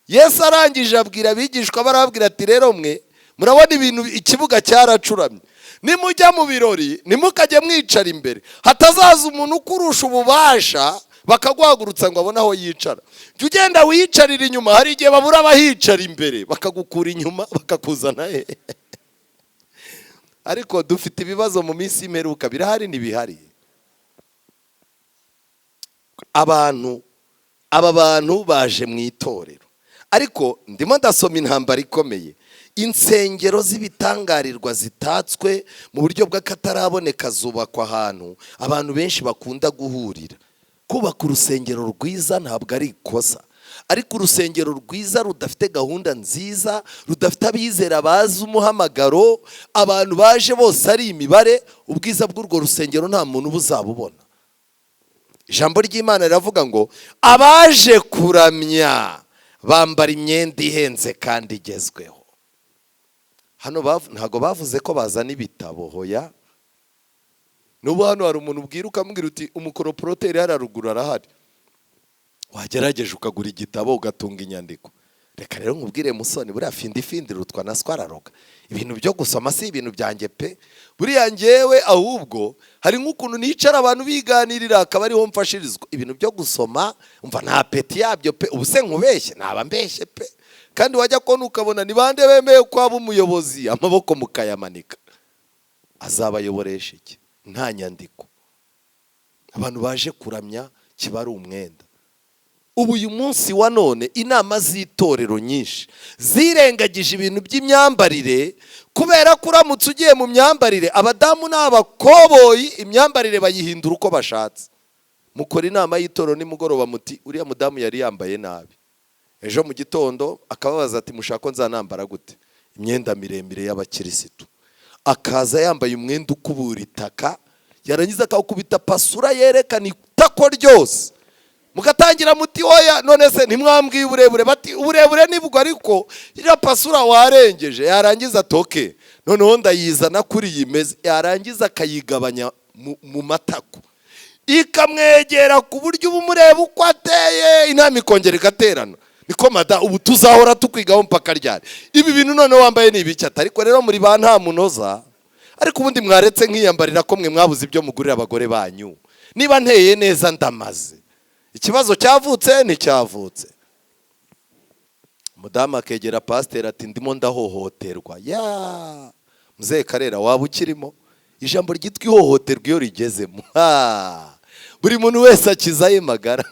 Yesu arangije abwira abigishwa, barababwira ati rero mwe murabona ibintu, ikibuga cyaracuramye, nimujya mu birori nimukajye mwicara imbere, hatazaza umuntu ukurusha ububasha bakaguhagurutsa ngo abone aho yicara. Jya ugenda wiyicarira inyuma, hari igihe babura abahicara imbere bakagukura inyuma bakakuzana he. Ariko dufite ibibazo mu minsi y'imperuka, birahari n'ibihari. Aba bantu baje mu itorero, ariko ndimo ndasoma intambara ikomeye. Insengero z'ibitangarirwa zitatswe mu buryo bw'akataraboneka zubakwa ahantu abantu benshi bakunda guhurira. Kubaka urusengero rwiza ntabwo ari ikosa, ariko urusengero rwiza rudafite gahunda nziza, rudafite abizera bazi umuhamagaro, abantu baje bose ari imibare, ubwiza bw'urwo rusengero nta muntu buzabubona. Ijambo ry'Imana riravuga ngo abaje kuramya bambara imyenda ihenze kandi igezweho. Hano ntago bavuze ko bazana ibitabo, hoya. Nubu hano hari umuntu ubwira ukamubwira uti umukoroporoteri hararuguru arahari, wagerageje ukagura igitabo ugatunga inyandiko. Reka rero nkubwire musoni, buriya findi rutwa na swararoga. Ibintu byo gusoma si ibintu byanjye pe. Buriya njyewe ahubwo hari nk'ukuntu nicara abantu biganirira akaba ariho mfashirizwa. Ibintu byo gusoma umva nta peti yabyo pe, ubuse nkubeshye naba mbeshye pe. Kandi wajya kona ukabona ni bande bemeye kwaba umuyobozi, amaboko mukayamanika, azabayoboresha iki? Nta nyandiko. Abantu baje kuramya kiba ari umwenda. Ubu uyu munsi wa none inama z'itorero nyinshi zirengagije ibintu by'imyambarire, kubera ko uramutse ugiye mu myambarire, abadamu n'abakoboyi imyambarire bayihindura uko bashatse. Mukora inama y'itorero nimugoroba muti uriya mudamu yari yambaye nabi, ejo mu gitondo akababaza ati mushaka nzanambara gute? Imyenda miremire y'abakirisitu. Akaza yambaye umwenda ukubura itaka, yarangiza akawukubita pasura yerekana itako ryose. Mugatangira muti oya none se ntimwambwiye uburebure, bati uburebure nibwo ariko iriya pasura warengeje. Yarangiza toke noneho ndayizana kuri iyi meze, yarangiza akayigabanya mu matako ikamwegera ku buryo ubu mureba uko ateye, inama ikongera igaterana. Niko mada ubu tuzahora tukwigaho mpaka ryari. Ibi bintu none wambaye ni ibiki? Ariko rero muri ba nta munoza, ariko ubundi mwaretse nkiyambarira ko mwe mwabuze ibyo mugurira abagore banyu. Niba nteye neza ndamaze, ikibazo cyavutse nticyavutse. Mudamu akegera pasiteri ati ndimo ndahohoterwa. Ya muzee Karera waba ukirimo? Ijambo ryitwa ihohoterwa iyo rigezemo buri muntu wese akizaye magara.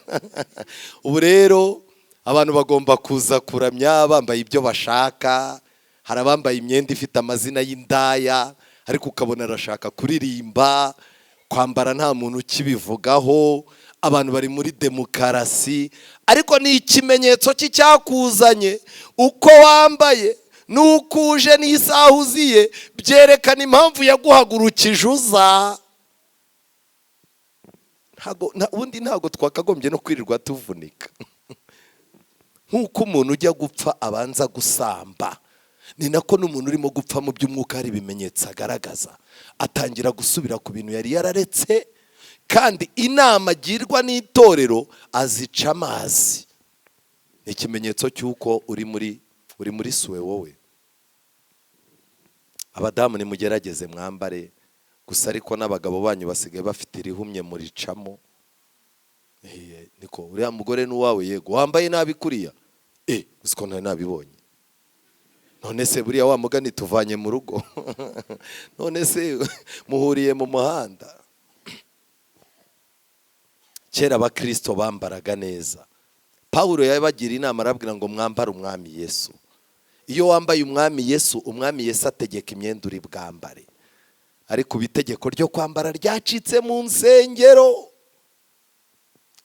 Ubu rero abantu bagomba kuza kuramya bambaye ibyo bashaka. Hari abambaye imyenda ifite amazina y'indaya, ariko ukabona arashaka kuririmba, kwambara nta muntu ukibivugaho. Abantu bari muri demokarasi, ariko ni ikimenyetso cy'icyakuzanye. Uko wambaye n'uko uje n'isaha uziye byerekana impamvu yaguhagurukije uza. Ubundi ntabwo twakagombye no kwirirwa tuvunika. Nk'uko umuntu ujya gupfa abanza gusamba, ni nako n'umuntu urimo gupfa mu by'umwuka hari ibimenyetso agaragaza. Atangira gusubira ku bintu yari yararetse, kandi inama agirwa n'itorero azica amazi. Ni ikimenyetso cy'uko uri muri suwe wowe. Abadamu nimugerageze mwambare, gusa ariko n'abagabo banyu basigaye bafite irihumye muricamo. Niko uriya mugore n'uwawe yego wambaye nabi kuriya, usiko ntari nabibonye. None se buriya wa mugani tuvanye mu rugo none se muhuriye mu muhanda. Kera abakristo bambaraga neza. Pawulo yabagira inama arabwira ngo mwambare umwami Yesu. Iyo wambaye umwami Yesu, umwami Yesu ategeka imyenda uri bwambare. ariko itegeko ryo kwambara ryacitse mu nsengero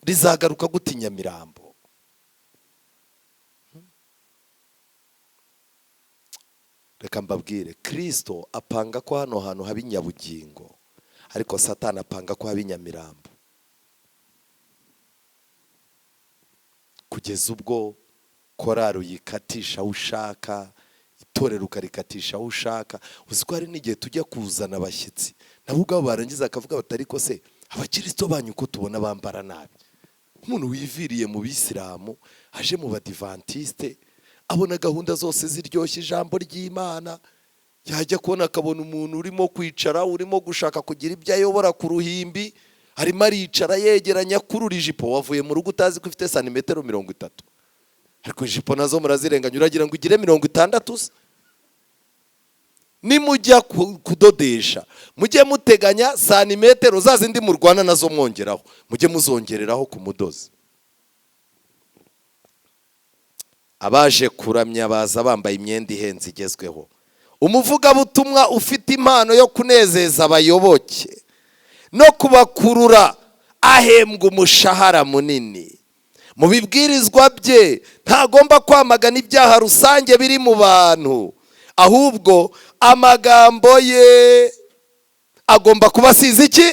rizagaruka gute Nyamirambo? Reka mbabwire, Kristo apanga ko hano hantu haba inyabugingo, ariko Satani apanga ko haba Nyamirambo, kugeza ubwo korari uyikatisha aho ushaka, itorero ukarikatisha aho ushaka. Uzi ko hari n'igihe tujya kuzana abashyitsi nabo ubwabo barangiza akavuga bati ariko se abakristo banyu ko tubona bambara nabi. Umuntu wiviriye mu bisilamu aje mu Badiventiste abona gahunda zose ziryoshye ijambo ry'Imana, yajya kubona akabona umuntu urimo kwicara, urimo gushaka kugira ibyo ayobora ku ruhimbi, arimo aricara yegeranya kurura ijipo, wavuye mu rugo utazi ko ifite santimetero 30, ariko ijipo nazo murazirenganya uragira ngo ugire 60. Nimujya kudodesha mujye muteganya santimetero zazindi mu Rwanda nazo mwongeraho, mujye muzongereraho ku mudozi. Abaje kuramya baza bambaye imyenda ihenze igezweho. Umuvugabutumwa ufite impano yo kunezeza abayoboke no kubakurura ahembwa umushahara munini. Mu bibwirizwa bye ntagomba kwamagana ibyaha rusange biri mu bantu, ahubwo amagambo ye agomba kuba asize iki?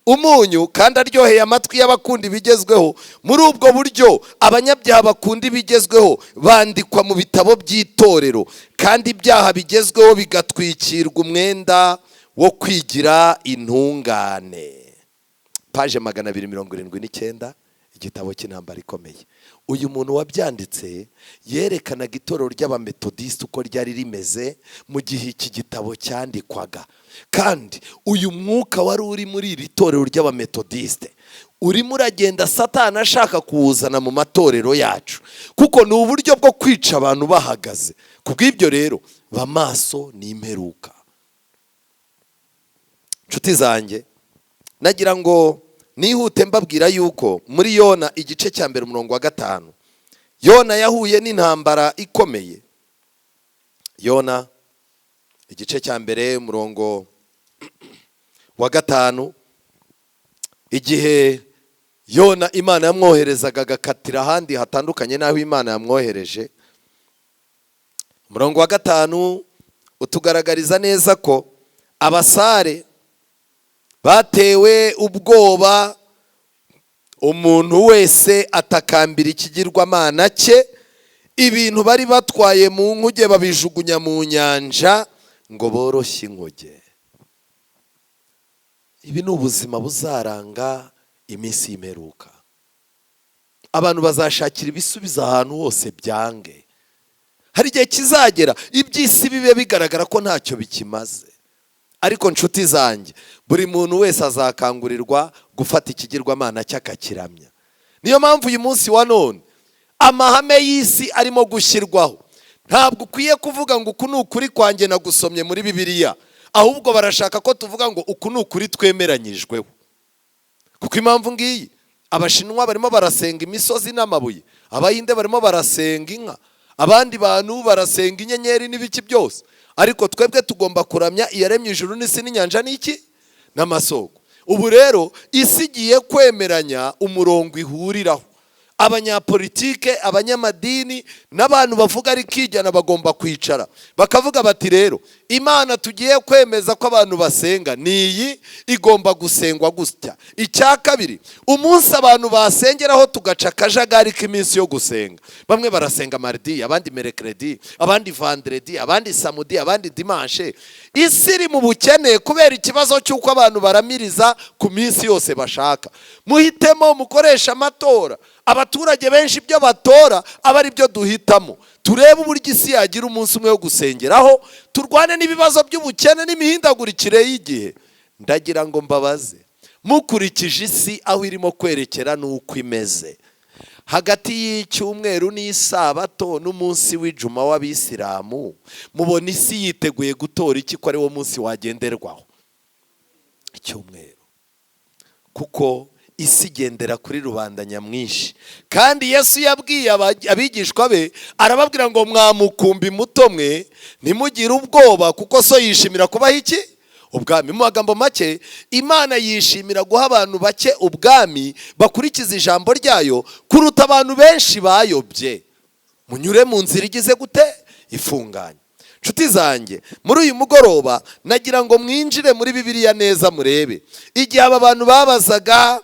Umunyu, kandi aryoheye amatwi y'abakunda ibigezweho. Muri ubwo buryo abanyabyaha bakunda ibigezweho bandikwa mu bitabo by'itorero, kandi ibyaha bigezweho bigatwikirwa umwenda wo kwigira intungane. Paje 279, igitabo cy'intambara ikomeye. Uyu muntu wabyanditse yerekanaga itorero ry'Abametodiste uko ryari rimeze mu gihe iki gitabo cyandikwaga. Kandi uyu mwuka wari uri muri iri torero ry'Abametodiste urimo uragenda Satani ashaka kuwuzana mu matorero yacu, kuko ni uburyo bwo kwica abantu bahagaze. Kubw'ibyo rero bamaso n'imperuka. Nshuti zanjye, nagira ngo nihute mbabwira yuko muri Yona igice cya 1:5 Yona yahuye n'intambara ikomeye. Yona igice cya 1:5 igihe Yona Imana yamwoherezaga agakatira ahandi hatandukanye naho Imana yamwohereje. 5 utugaragariza neza ko abasare batewe ubwoba, umuntu wese atakambira ikigirwamana cye, ibintu bari batwaye mu nkuge babijugunya mu nyanja ngo boroshye inkuge. Ibi ni ubuzima buzaranga iminsi y'imperuka. Abantu bazashakira ibisubizo ahantu hose byange. Hari igihe kizagera iby'isi bibe bigaragara ko ntacyo bikimaze. Ariko nshuti zanjye, buri muntu wese azakangurirwa gufata ikigirwamana cy'akakiramya. Niyo mpamvu uyu munsi wa none amahame y'isi arimo gushyirwaho. Ntabwo ukwiye kuvuga ngo uku ni ukuri kwanjye nagusomye muri Bibiliya, ahubwo barashaka ko tuvuga ngo uku ni ukuri twemeranyijweho. Kuko impamvu ngiyi, Abashinwa barimo barasenga imisozi n'amabuye, Abahinde barimo barasenga inka, abandi bantu barasenga inyenyeri n'ibiki byose. Ariko twebwe tugomba kuramya iyaremye ijuru n'isi n'inyanja n'iki n'amasoko. Ubu rero isi igiye kwemeranya umurongo ihuriraho. Abanyapolitike, abanyamadini n'abantu bavuga ari kijyana bagomba kwicara bakavuga bati rero Imana tugiye kwemeza ko abantu basenga niyi, igomba gusengwa gutya. Icya kabiri, umunsi abantu basengeraho tugaca akajagari k'iminsi yo gusenga. Bamwe barasenga mardi, abandi mercredi, abandi vendredi, abandi samedi, abandi dimanche. Isi iri mu bukene kubera ikibazo cy'uko abantu baramiriza ku minsi yose bashaka. Muhitemo mukoresha amatora, abaturage benshi ibyo batora aba ari byo duhitamo. Turebe uburyo isi yagira umunsi umwe wo gusengeraho, turwane n'ibibazo by'ubukene n'imihindagurikire y'igihe. Ndagira ngo mbabaze, mukurikije isi aho irimo kwerekera n'uko imeze, hagati y'icyumweru n'isabato n'umunsi w'ijuma w'abisilamu, mubona isi yiteguye gutora iki ko ari wo munsi wagenderwaho? Icyumweru. Kuko isi igendera kuri rubanda nyamwinshi. Kandi Yesu yabwiye abigishwa be, arababwira ngo mwamukumbi muto mwe ntimugire ubwoba, kuko so yishimira kubaha iki? ubwami. Mu magambo make, Imana yishimira guha abantu bake ubwami bakurikiza ijambo ryayo kuruta abantu benshi bayobye. Munyure mu nzira igize gute? Ifunganye. Nshuti zanjye, muri uyu mugoroba nagira ngo mwinjire muri Bibiliya neza murebe igihe aba bantu babazaga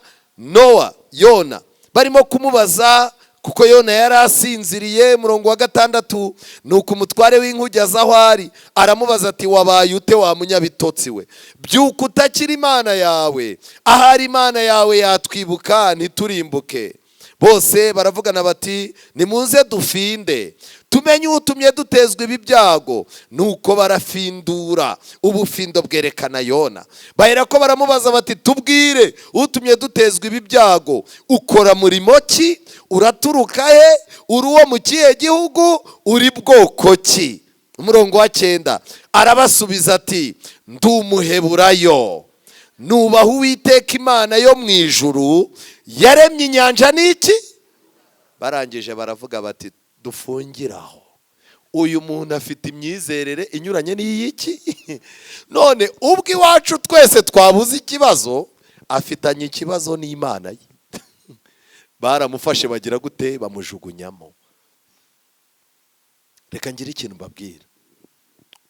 Yona, barimo kumubaza kuko Yona yari asinziriye. Murongo wa 6, nuko umutware w'inkuge aza aho ari, aramubaza ati wabaye ute wa munyabitotsi we? Byuka utakira Imana yawe, ahari Imana yawe yatwibuka ntiturimbuke. Bose baravugana bati nimuze dufinde tumenye utumye dutezwa ibi byago. Nuko barafindura, ubufindo bwerekana Yona. Bahera ko baramubaza bati tubwire utumye dutezwa ibi byago, ukora murimo ki, uraturuka he, uri uwo mu kihe gihugu, uri bwoko ki? Umurongo wa 9 arabasubiza ati ndi umuheburayo, nubaha Uwiteka Imana yo mu ijuru yaremye inyanja n'iki. Barangije baravuga bati dufungiraho, uyu muntu afite imyizerere inyuranye n'iyiki. None ubwo iwacu twese twabuze ikibazo, afitanye ikibazo n'Imana ye. Baramufashe bagira gute? Bamujugunyamo. Reka ngire ikintu mbabwira,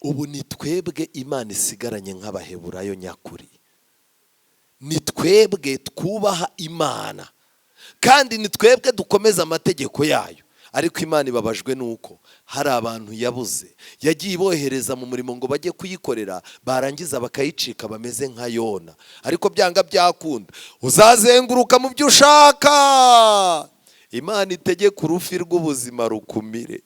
ubu ni twebwe Imana isigaranye nk'abaheburayo nyakuri. Ni twebwe twubaha Imana kandi ni twebwe dukomeza amategeko yayo. Ariko Imana ibabajwe nuko hari abantu yabuze, yagiye ibohereza mu murimo ngo bajye kuyikorera, barangiza bakayicika bameze nka Yona. Ariko byanga byakunda, uzazenguruka mu byo ushaka, Imana itegeka urufi rw'ubuzima rukumire,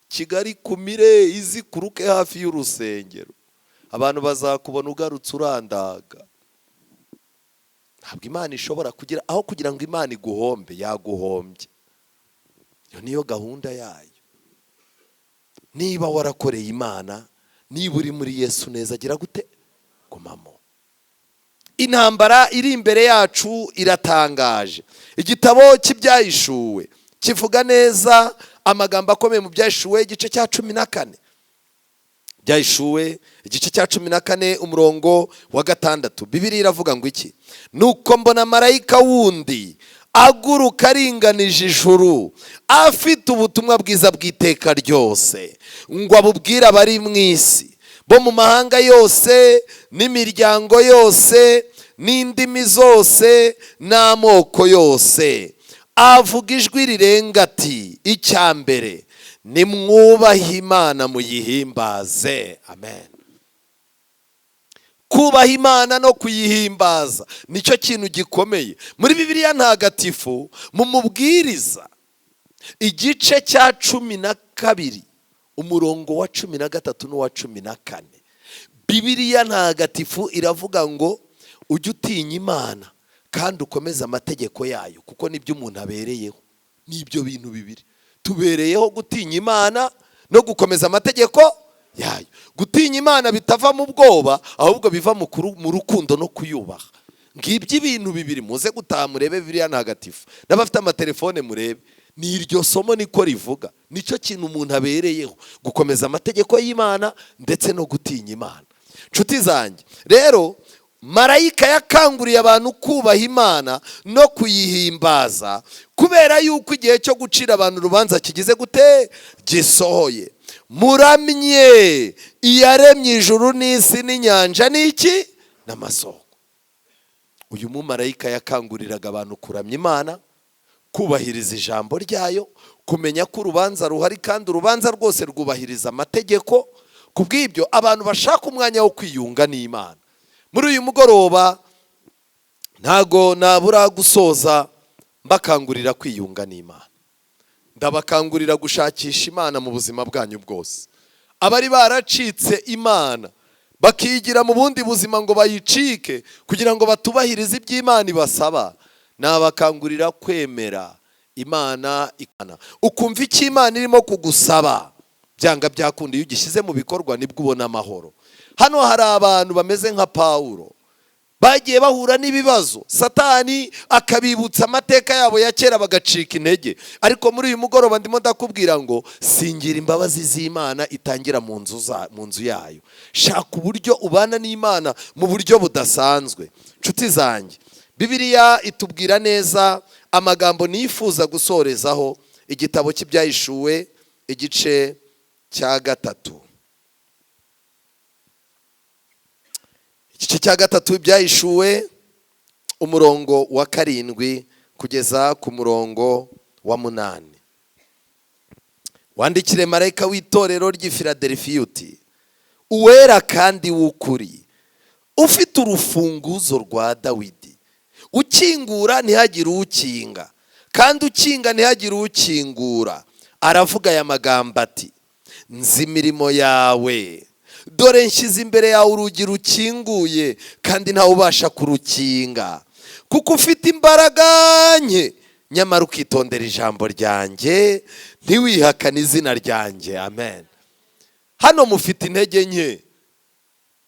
Kigali kumire, izi kuruke hafi y'urusengero, abantu bazakubona ugarutse urandaga. Ntabwo Imana ishobora kugira aho kugira ngo Imana iguhombe, yaguhombye. Iyo niyo gahunda yayo. Niba warakoreye Imana, niba uri muri Yesu neza, agira gute? Gumamo. Intambara iri imbere yacu iratangaje. Igitabo cy'Ibyahishuwe kivuga neza amagambo akomeye mu Byahishuwe igice cya 14. Byahishuwe igice cya 14 umurongo wa 6. Bibiliya iravuga ngo iki? Nuko mbona marayika wundi aguruka aringanije ijuru, afite ubutumwa bwiza bw'iteka ryose, ngo abubwire abari mu isi bo mu mahanga yose n'imiryango yose n'indimi zose n'amoko yose. Avuga ijwi rirenga ati, icya mbere nimwubahe Imana muyihimbaze. Amen. Kubaha Imana no kuyihimbaza nicyo kintu gikomeye. Muri Bibiliya ntagatifu mu mubwiriza igice cya 12 umurongo wa 13 n'uwa 14, Bibiliya ntagatifu iravuga ngo ujye utinya Imana kandi ukomeze amategeko yayo, kuko nibyo umuntu abereyeho. Nibyo bintu bibiri tubereyeho, gutinya Imana no gukomeza amategeko yayo. Gutinya Imana bitava mu bwoba, ahubwo biva mu rukundo no kuyubaha. Ngibyo ibintu bibiri. Muze gutaha murebe Bibiliya ntagatifu, n'abafite amatelefone murebe, ni iryo somo niko rivuga. Nicyo kintu umuntu abereyeho, gukomeza amategeko y'Imana ndetse no gutinya Imana. Nshuti zanjye rero, marayika yakanguriye abantu kubaha Imana no kuyihimbaza, kubera yuko igihe cyo gucira abantu urubanza kigize gute? Gisohoye. Muramye iyaremye ijuru n'isi n'inyanja n'iki n'amasoko. Uyu mumarayika yakanguriraga abantu kuramya Imana, kubahiriza ijambo ryayo, kumenya ko urubanza ruhari kandi urubanza rwose rwubahiriza amategeko. Kubw'ibyo abantu bashaka umwanya wo kwiyunga n'Imana. Muri uyu mugoroba ntago nabura gusoza mbakangurira kwiyunga n'Imana. Ndabakangurira gushakisha Imana mu buzima bwanyu bwose. Abari baracitse Imana bakigira mu bundi buzima ngo bayicike kugira ngo batubahirize iby'Imana ibasaba, nabakangurira kwemera Imana ikana. Ukumva icyo Imana irimo kugusaba, byanga byakunda iyo ugishyize mu bikorwa nibwo ubona amahoro. Hano hari abantu bameze nka Pawulo. bagiye bahura n'ibibazo, satani akabibutsa amateka yabo ya kera bagacika intege. Ariko muri uyu mugoroba ndimo ndakubwira ngo singira imbabazi z'Imana itangira mu nzu yayo. Shaka uburyo ubana n'Imana mu buryo budasanzwe. Nshuti zanjye, Bibiliya itubwira neza amagambo nifuza gusorezaho, igitabo cy'Ibyahishuwe igice cya 3. Igice cya 3 Ibyahishuwe umurongo wa 7 kugeza ku murongo wa 8. Wandikire marayika w'itorero ry'i Filadelfiya uti: uwera kandi w'ukuri, ufite urufunguzo rwa Dawidi, ukingura ntihagire ukinga, kandi ukinga ntihagire ukingura. Aravuga aya magambo ati: nzi imirimo yawe, dore nshyize imbere yawe urugi rukinguye, kandi ntawe ubasha kurukinga. Kuko ufite imbaraga nke, nyamara ukitondera ijambo ryanjye, ntiwihakane izina ryanjye. Amen. Hano mufite intege nke.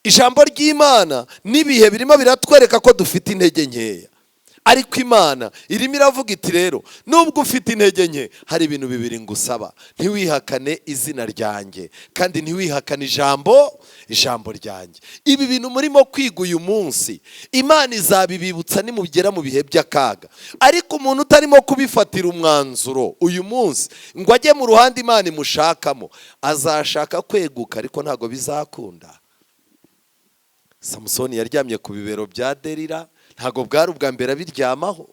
Ijambo ry'Imana n'ibihe birimo biratwereka ko dufite intege nkeya. Ariko Imana irimo iravuga iti rero, nubwo ufite intege nke, hari ibintu bibiri ngusaba: ntiwihakane izina ryanjye, kandi ntiwihakane ijambo ryanjye. Ibi bintu murimo kwiga uyu munsi, Imana izabibibutsa nimugera mu bihe by'akaga. Ariko umuntu utarimo kubifatira umwanzuro uyu munsi ngo ajye mu ruhande Imana imushakamo, azashaka kweguka, ariko ntago bizakunda. Samusoni yaryamye ku bibero bya Delila, ntago bwari ubwa mbere abiryamaho.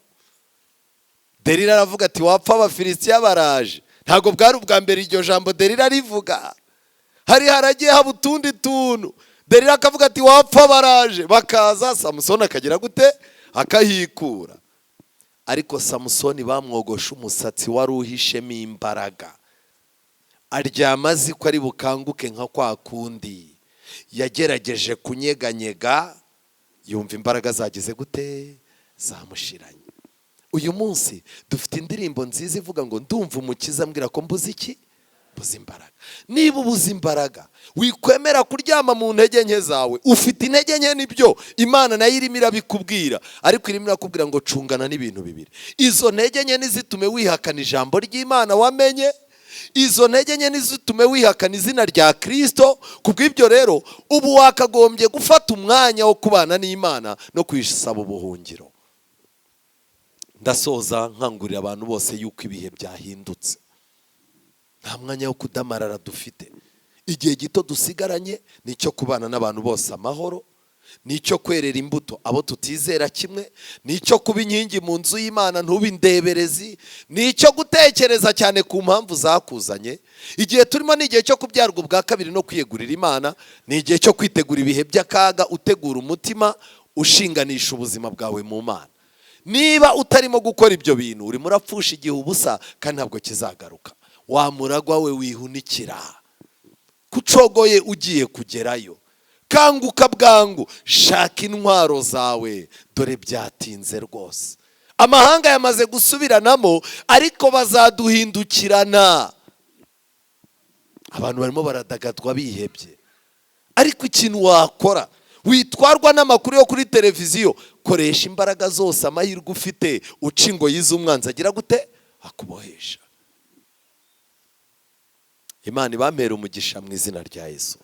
Delila aravuga ati: wapfa Abafilisitiya baraje. Ntago bwari ubwa mbere iryo jambo Delila rivuga. Hari haragiye haba utundi tuntu. Delila akavuga ati: wapfa baraje. Bakaza, Samusoni akagira gute? Akahikura. Ariko Samusoni bamwogosha umusatsi wari uhishemo imbaraga. Aryama azi ko ari bukanguke nka kwa kundi. Yagerageje kunyeganyega, yumva imbaraga zagize gute? Zamushiranye. Uyu munsi dufite indirimbo nziza ivuga ngo ndumva umukiza ambwira ko mbuze iki? Mbuze imbaraga. Niba ubuze imbaraga, wikwemera kuryama mu ntege nke zawe. Ufite intege nke nibyo, Imana nayo irimo irabikubwira, ariko irimo irakubwira ngo cungana n'ibintu bibiri. Izo ntege nke nizitume wihakana ijambo ry'Imana wamenye, izo ntege nke nizitume wihakana izina rya Kristo. Kubw'ibyo rero, ubu wakagombye gufata umwanya wo kubana n'Imana no kwisaba ubuhungiro. Ndasoza nkangurira abantu bose yuko ibihe byahindutse. Nta mwanya wo kudamarara dufite. Igihe gito dusigaranye nicyo kubana n'abantu bose amahoro, nicyo kwerera imbuto abo tutizera kimwe, nicyo kuba inkingi mu nzu y'Imana ntube indeberezi, nicyo gutekereza cyane ku mpamvu zakuzanye. Igihe turimo ni igihe cyo kubyarwa ubwa kabiri no kwiyegurira Imana, ni igihe cyo kwitegura ibihe by'akaga, utegura umutima, ushinganisha ubuzima bwawe mu Mana. Niba utarimo gukora ibyo bintu, urimo urapfusha igihe ubusa, kandi ntabwo kizagaruka. Wa muragwa we wihunikira, kucogoye ugiye kugerayo. Kanguka bwangu, shaka intwaro zawe, dore byatinze rwose. Amahanga yamaze gusubiranamo, ariko bazaduhindukirana. Abantu barimo baradagadwa bihebye. Ariko ikintu wakora, witwarwa n'amakuru yo kuri televiziyo, koresha imbaraga zose amahirwe ufite, uca ingoyi z'umwanzi agira gute? Akubohesha. Imana ibampere umugisha mu izina rya Yesu.